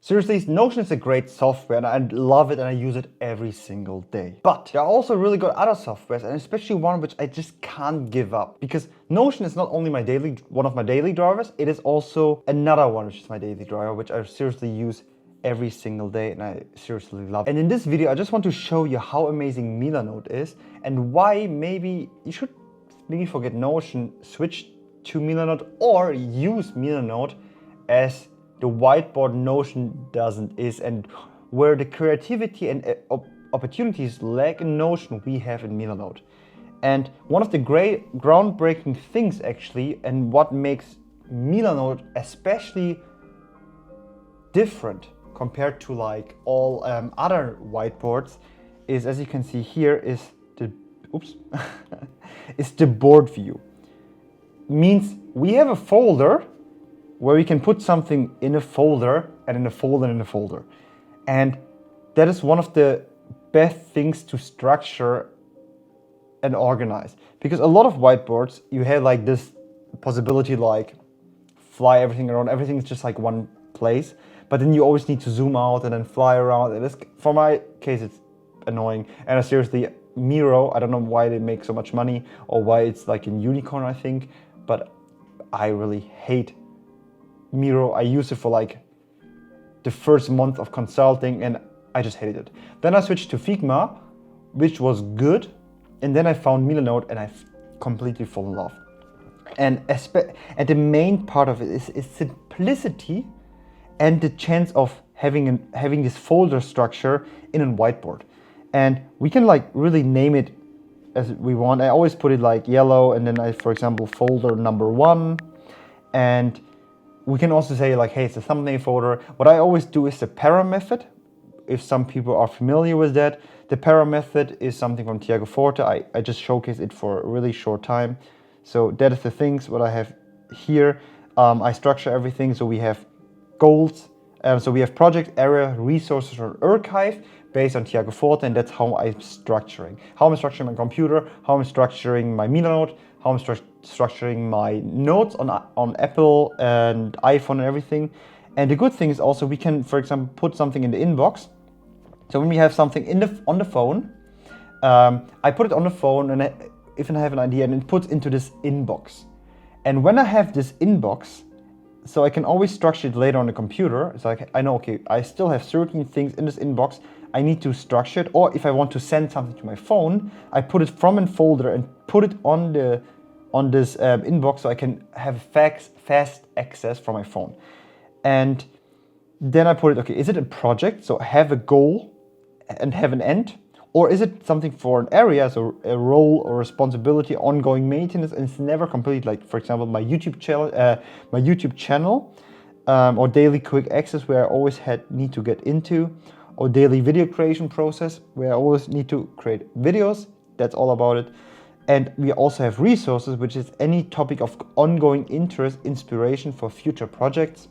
Seriously, Notion is a great software and I love it and I use it every single day. But there are also really good other softwares, and especially one which I just can't give up, because Notion is not only one of my daily drivers, it is also another one which is my daily driver, which I seriously use every single day and I seriously love it. And in this video, I just want to show you how amazing Milanote is and why maybe you should forget Notion, switch to Milanote, or use Milanote as the whiteboard Notion is, and where the creativity and opportunities lack in Notion, we have in Milanote. And one of the great groundbreaking things actually, and what makes Milanote especially different compared to like all other whiteboards, is, as you can see here, is the is the board view. Means we have a folder where we can put something in a folder and in a folder and in a folder. And that is one of the best things to structure and organize. Because a lot of whiteboards, you have like this possibility like fly everything around, everything is just like one place, but then you always need to zoom out and then fly around. And this, for my case, it's annoying. And seriously, Miro, I don't know why they make so much money or why it's like a unicorn, I think, but I really hate Miro. I used it for like the first month of consulting and I just hated it. Then I switched to Figma, which was good. And then I found Milanote and I completely fell in love. And the main part of it is simplicity and the chance of having this folder structure in a whiteboard. And we can like really name it as we want. I always put it like yellow, and then for example, folder number 1. And we can also say like, hey, it's a thumbnail folder. What I always do is the para method. If some people are familiar with that, the para method is something from Tiago Forte. I just showcased it for a really short time. So that is the things what I have here. I structure everything. So we have goals. So we have project, area, resources, or archive based on Tiago Forte, and that's how I'm structuring. How I'm structuring my computer, how I'm structuring my Milanote, how I'm structuring my notes on Apple and iPhone and everything. And the good thing is also we can, for example, put something in the inbox. So when we have something on the phone, I put it on the phone, and if I have an idea, and it puts into this inbox. And when I have this inbox, so I can always structure it later on the computer. It's like, I know, okay, I still have certain things in this inbox. I need to structure it. Or if I want to send something to my phone, I put it from a folder and put it on this inbox, so I can have fast access from my phone. And then I put it, okay, is it a project? So have a goal and have an end. Or is it something for an area, so a role or responsibility, ongoing maintenance, and it's never complete? Like, for example, my YouTube channel, or daily quick access, where I always need to get into, or daily video creation process, where I always need to create videos. That's all about it. And we also have resources, which is any topic of ongoing interest, inspiration for future projects.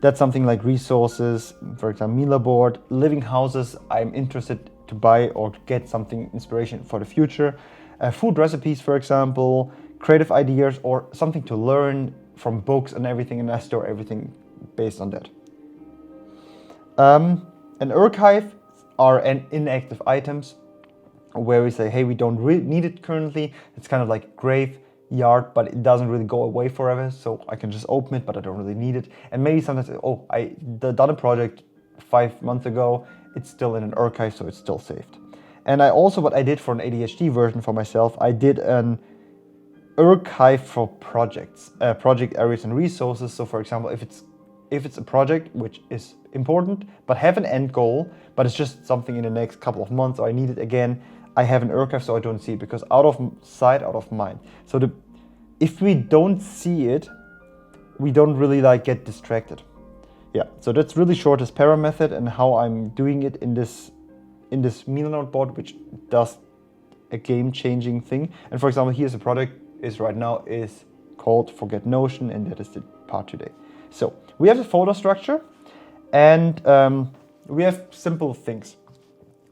That's something like resources, for example, Mila board, living houses I'm interested to buy or get something inspiration for the future. Food recipes, for example, creative ideas, or something to learn from books and everything, and I store everything based on that. An archive are inactive items where we say, hey, we don't really need it currently. It's kind of like graveyard, but it doesn't really go away forever, so I can just open it, but I don't really need it. And maybe sometimes, oh, I done a project 5 months ago, it's still in an archive, so it's still saved. And I also, what I did for an ADHD version for myself, I did an archive for projects, project areas and resources. So for example, if it's a project which is important, but have an end goal, but it's just something in the next couple of months, or I need it again, I have an archive so I don't see it, because out of sight, out of mind. So if we don't see it, we don't really like get distracted. Yeah, so that's really short, this para method, and how I'm doing it in this Milanote board, which does a game-changing thing. And for example, here's a product right now is called Forget Notion, and that is the part today. So we have the folder structure, and we have simple things.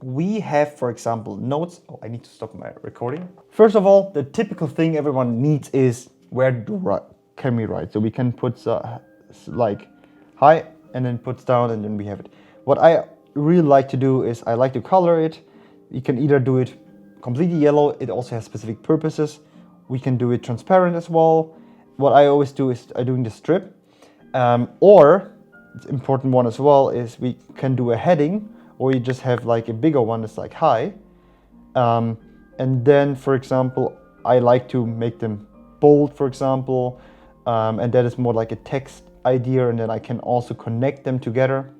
We have, for example, notes. Oh, I need to stop my recording. First of all, the typical thing everyone needs is where can we write? So we can put like, hi, and then puts down, and then we have it. What I really like to do is I like to color it. You can either do it completely yellow. It also has specific purposes. We can do it transparent as well. What I always do is I'm doing the strip, or it's important one as well is we can do a heading, or you just have like a bigger one that's like hi, and then for example I like to make them bold, for example, and that is more like a text idea, and then I can also connect them together.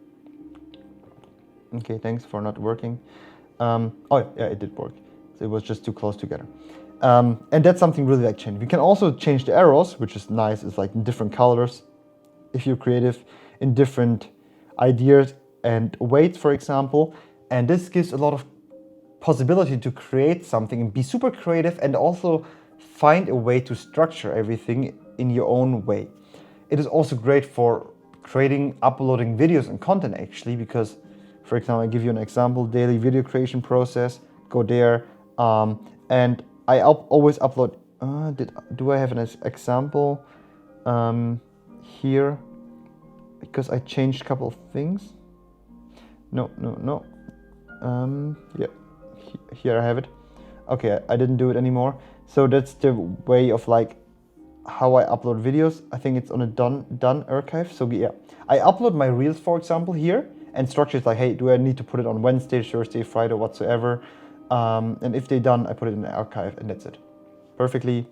Okay, thanks for not working. Oh yeah, it did work. So it was just too close together. And that's something really like change. We can also change the arrows, which is nice. It's like in different colors. If you're creative, in different ideas and weights, for example. And this gives a lot of possibility to create something and be super creative, and also find a way to structure everything in your own way. It is also great for creating, uploading videos and content actually, because for example, I give you an example, daily video creation process, go there, and I always upload, do I have an example here? Because I changed a couple of things. No. Yeah, here I have it. Okay, I didn't do it anymore. So that's the way of like how I upload videos. I think it's on a done archive. So yeah, I upload my reels, for example, here, and structure is like, hey, do I need to put it on Wednesday, Thursday, Friday, whatsoever? And if they're done, I put it in the archive, and that's it. Perfectly.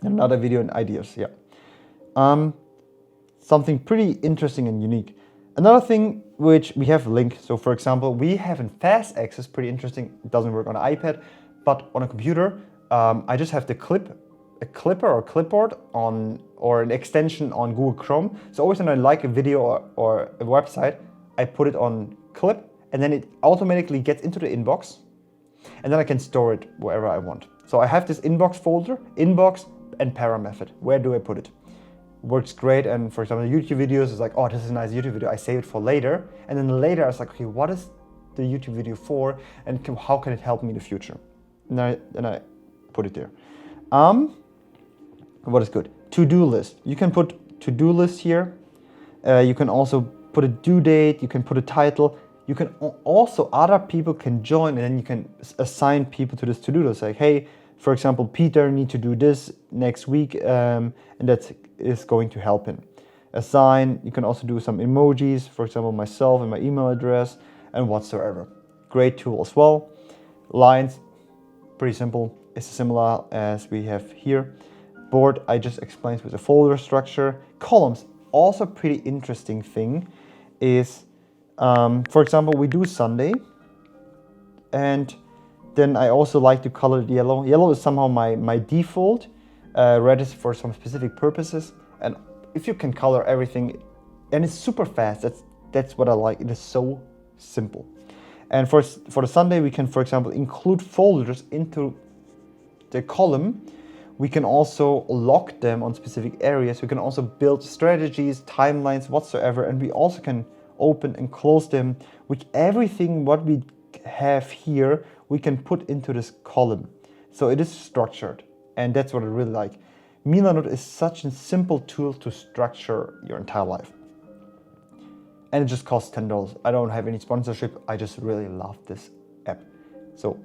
Another video and ideas, yeah. Something pretty interesting and unique. Another thing which we have linked. So for example, we have in fast access, pretty interesting. It doesn't work on an iPad, but on a computer, I just have a clipper or clipboard or an extension on Google Chrome. So always when I like a video or a website, I put it on clip, and then it automatically gets into the inbox, and then I can store it wherever I want. So I have this inbox folder, inbox and para method. Where do I put it? Works great. And for example, YouTube videos is like, oh, this is a nice YouTube video. I save it for later. And then later I was like, okay, what is the YouTube video for? And how can it help me in the future? And I put it there. What is good? To-do list. You can put to-do list here. You can also put a due date. You can put a title. You can also, other people can join, and then you can assign people to this to-do list. Like, hey, for example, Peter need to do this next week, and that is going to help him. Assign, you can also do some emojis, for example, myself and my email address and whatsoever. Great tool as well. Lines, pretty simple. It's similar as we have here. Board, I just explained with the folder structure. Columns, also pretty interesting thing is, for example, we do Sunday, and then I also like to color it yellow. Yellow is somehow my default. Red is for some specific purposes. And if you can color everything, and it's super fast, that's what I like. It is so simple. And for the Sunday, we can, for example, include folders into the column. We can also lock them on specific areas. We can also build strategies, timelines, whatsoever. And we also can open and close them with everything what we have here, we can put into this column. So it is structured, and that's what I really like. Milanote is such a simple tool to structure your entire life. And it just costs $10. I don't have any sponsorship. I just really love this app. So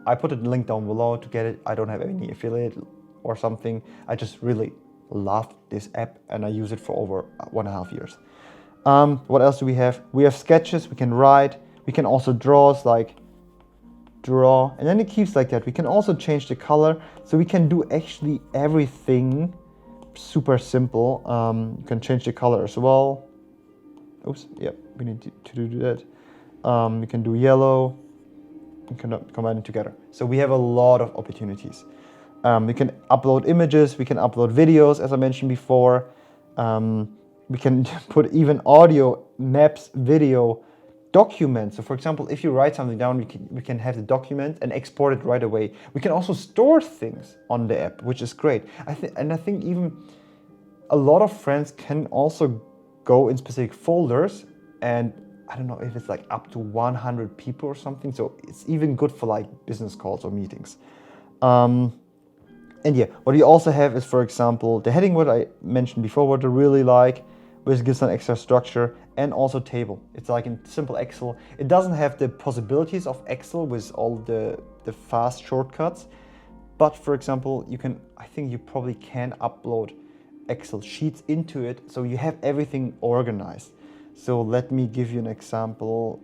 I put a link down below to get it. I don't have any affiliate or something. I just really love this app, and I use it for over 1.5 years. What else do we have? We have sketches, we can write, we can also draw, and then it keeps like that. We can also change the color, so we can do actually everything super simple. You can change the color as well. Oops, yep, we need to do that. We can do yellow, we can combine it together. So we have a lot of opportunities. We can upload images, we can upload videos, as I mentioned before. We can put even audio, maps, video, documents. So for example, if you write something down, we can have the document and export it right away. We can also store things on the app, which is great. I think even a lot of friends can also go in specific folders, and I don't know if it's like up to 100 people or something. So it's even good for like business calls or meetings. And yeah, what we also have is, for example, the heading, what I mentioned before, what I really like. which gives an extra structure, and also table. It's like in simple Excel. It doesn't have the possibilities of Excel with all the fast shortcuts, but for example, I think you probably can upload Excel sheets into it, so you have everything organized. So let me give you an example.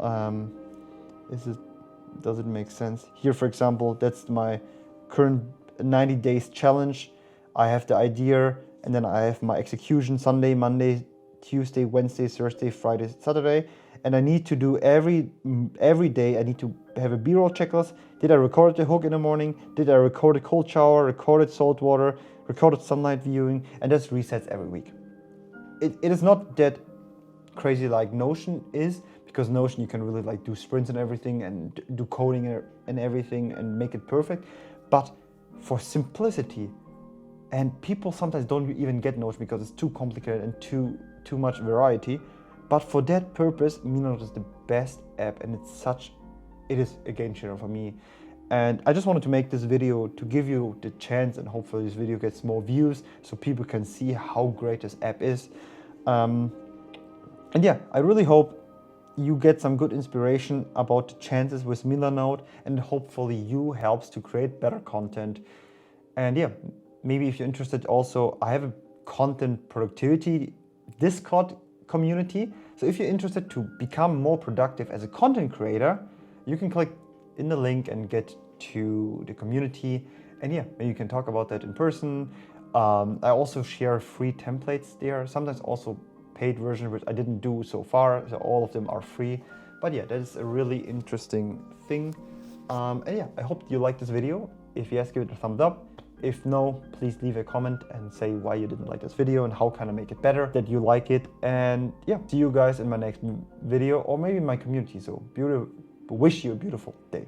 Does it make sense? Here, for example, that's my current 90 days challenge. I have the idea, and then I have my execution: Sunday, Monday, Tuesday, Wednesday, Thursday, Friday, Saturday. And I need to do every day, I need to have a B-roll checklist. Did I record the hook in the morning? Did I record a cold shower, recorded salt water, recorded sunlight viewing? And that's resets every week. It is not that crazy like Notion is, because Notion you can really like do sprints and everything and do coding and everything and make it perfect. But for simplicity, and people sometimes don't even get Notion because it's too complicated and too much variety. But for that purpose, Milanote is the best app, and it is a game changer for me. And I just wanted to make this video to give you the chance, and hopefully this video gets more views so people can see how great this app is. And yeah, I really hope you get some good inspiration about the chances with Milanote, and hopefully you helps to create better content. And yeah, maybe if you're interested also, I have a content productivity Discord community. So if you're interested to become more productive as a content creator, you can click in the link and get to the community. And yeah, maybe you can talk about that in person. I also share free templates there, sometimes also paid version, which I didn't do so far. So all of them are free. But yeah, that is a really interesting thing. And yeah, I hope you liked this video. If yes, give it a thumbs up. If no, please leave a comment and say why you didn't like this video and how can I make it better, that you like it. And yeah, see you guys in my next video, or maybe in my community. So wish you a beautiful day.